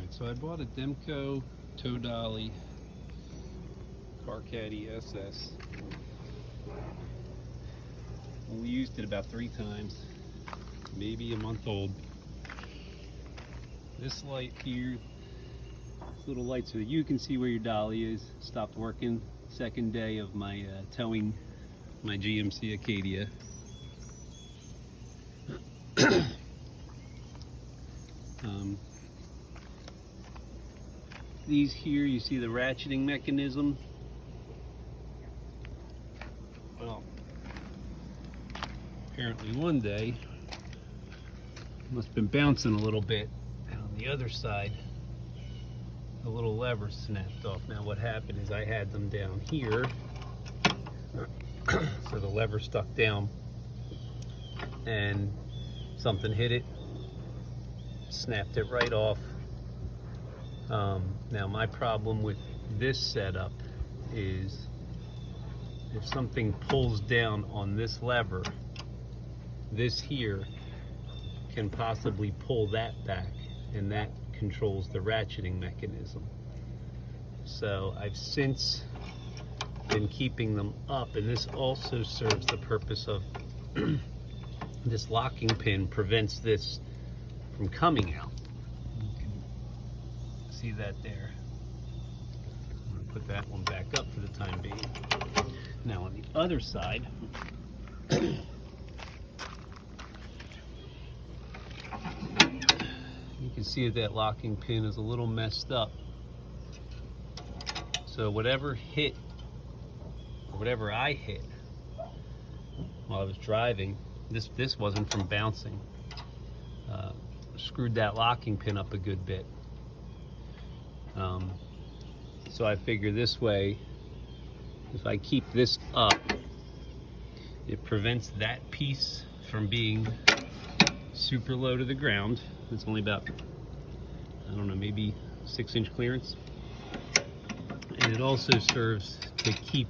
So I bought a Demco Tow Dolly Kar Kaddy SS. Only used it about 3 times, maybe a month old. This light here, this little light so that you can see where your dolly is, stopped working second day of my towing my GMC Acadia. These here, you see the ratcheting mechanism. Well, apparently one day must have been bouncing a little bit, and on the other side the little lever snapped off. Now what happened is I had them down here, so the lever stuck down and something hit it, snapped it right off. Now my problem with this setup is if something pulls down on this lever, this here can possibly pull that back, and that controls the ratcheting mechanism. So I've since been keeping them up, and this also serves the purpose of this locking pin prevents this from coming out. See that there? I'm going to put that one back up for the time being. Now on the other side, you can see that locking pin is a little messed up. So whatever hit, or whatever I hit while I was driving, this wasn't from bouncing. Screwed that locking pin up a good bit. So I figure this way, if I keep this up, it prevents that piece from being super low to the ground. It's only about, I don't know, maybe 6-inch clearance. And it also serves to keep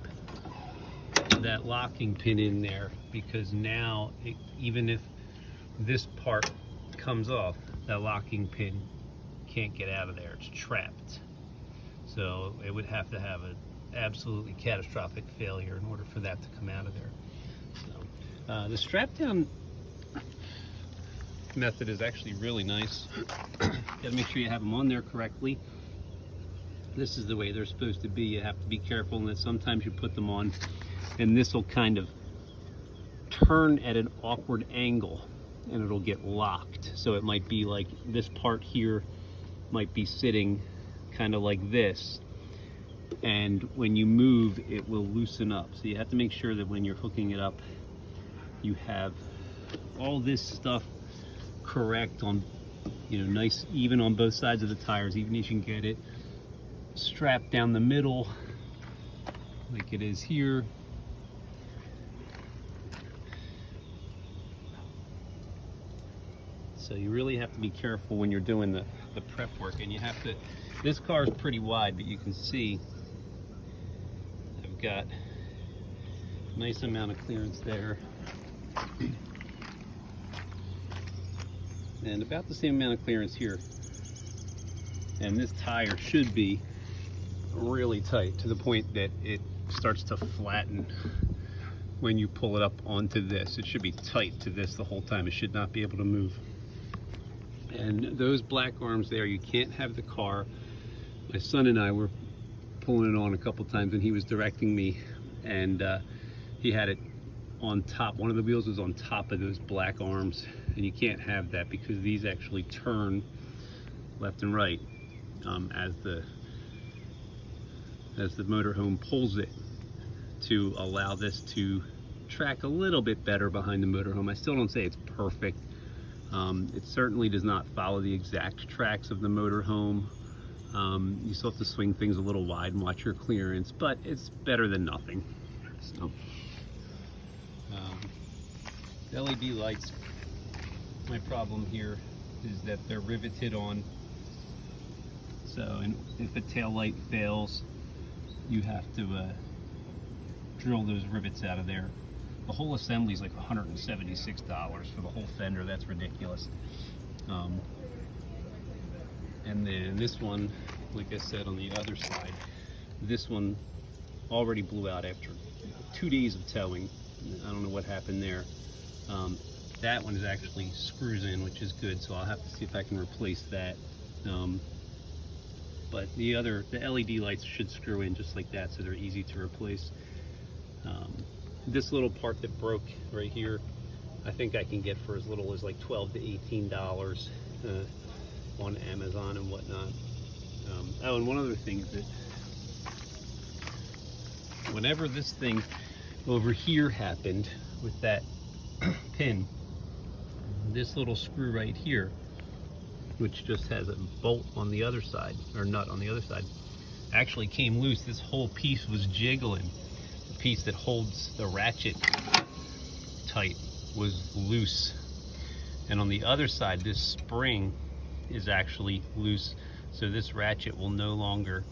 that locking pin in there, because now even if this part comes off, that locking pin can't get out of there. It's trapped. So it would have to have an absolutely catastrophic failure in order for that to come out of there. So the strap down method is actually really nice. Gotta make sure you have them on there correctly. This is the way they're supposed to be. You have to be careful, and that sometimes you put them on and this will kind of turn at an awkward angle and it'll get locked. So it might be like this part here might be sitting kind of like this, and when you move it will loosen up. So you have to make sure that when you're hooking it up you have all this stuff correct on, nice even on both sides of the tires. Even if you can get it strapped down the middle like it is here. So you really have to be careful when you're doing the prep work, and you have to, this car is pretty wide, but you can see I've got a nice amount of clearance there. And about the same amount of clearance here. And this tire should be really tight to the point that it starts to flatten when you pull it up onto this. It should be tight to this the whole time. It should not be able to move. And those black arms there, you can't have the car. My son and I were pulling it on a couple times and he was directing me, and he had it on top. One of the wheels was on top of those black arms, and you can't have that because these actually turn left and right as the motorhome pulls it, to allow this to track a little bit better behind the motorhome. I still don't say it's perfect. It certainly does not follow the exact tracks of the motorhome. You still have to swing things a little wide and watch your clearance, but it's better than nothing. So, the LED lights, my problem here is that they're riveted on. So if a tail light fails, you have to drill those rivets out of there. The whole assembly is like $176 for the whole fender. That's ridiculous. And then this one, like I said, on the other side, this one already blew out after 2 days of towing. I don't know what happened there. That one is actually screws in, which is good, so I'll have to see if I can replace that. But the LED lights should screw in just like that, so they're easy to replace. This little part that broke right here, I think I can get for as little as like $12 to $18 on Amazon and whatnot. Oh, and one other thing is that whenever this thing over here happened with that pin, this little screw right here, which just has a bolt on the other side, or nut on the other side, actually came loose. This whole piece was jiggling. The piece that holds the ratchet tight was loose. And on the other side, this spring is actually loose. So this ratchet will no longer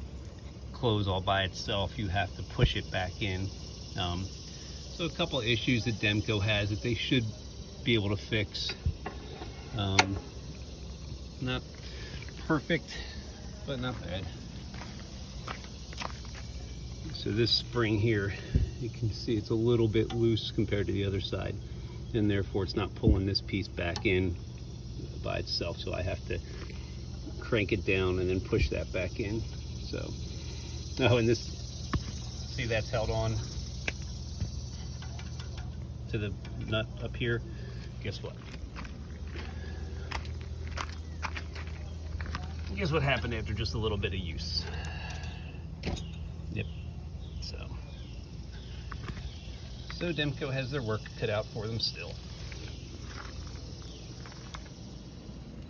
close all by itself. You have to push it back in. So a couple of issues that Demco has that they should be able to fix. Not perfect, but not bad. So this spring here, you can see it's a little bit loose compared to the other side, and therefore it's not pulling this piece back in by itself. So I have to crank it down and then push that back in. So, oh, and this, see that's held on to the nut up here. Guess what? Guess what happened after just a little bit of use? Yep. So Demco has their work cut out for them still.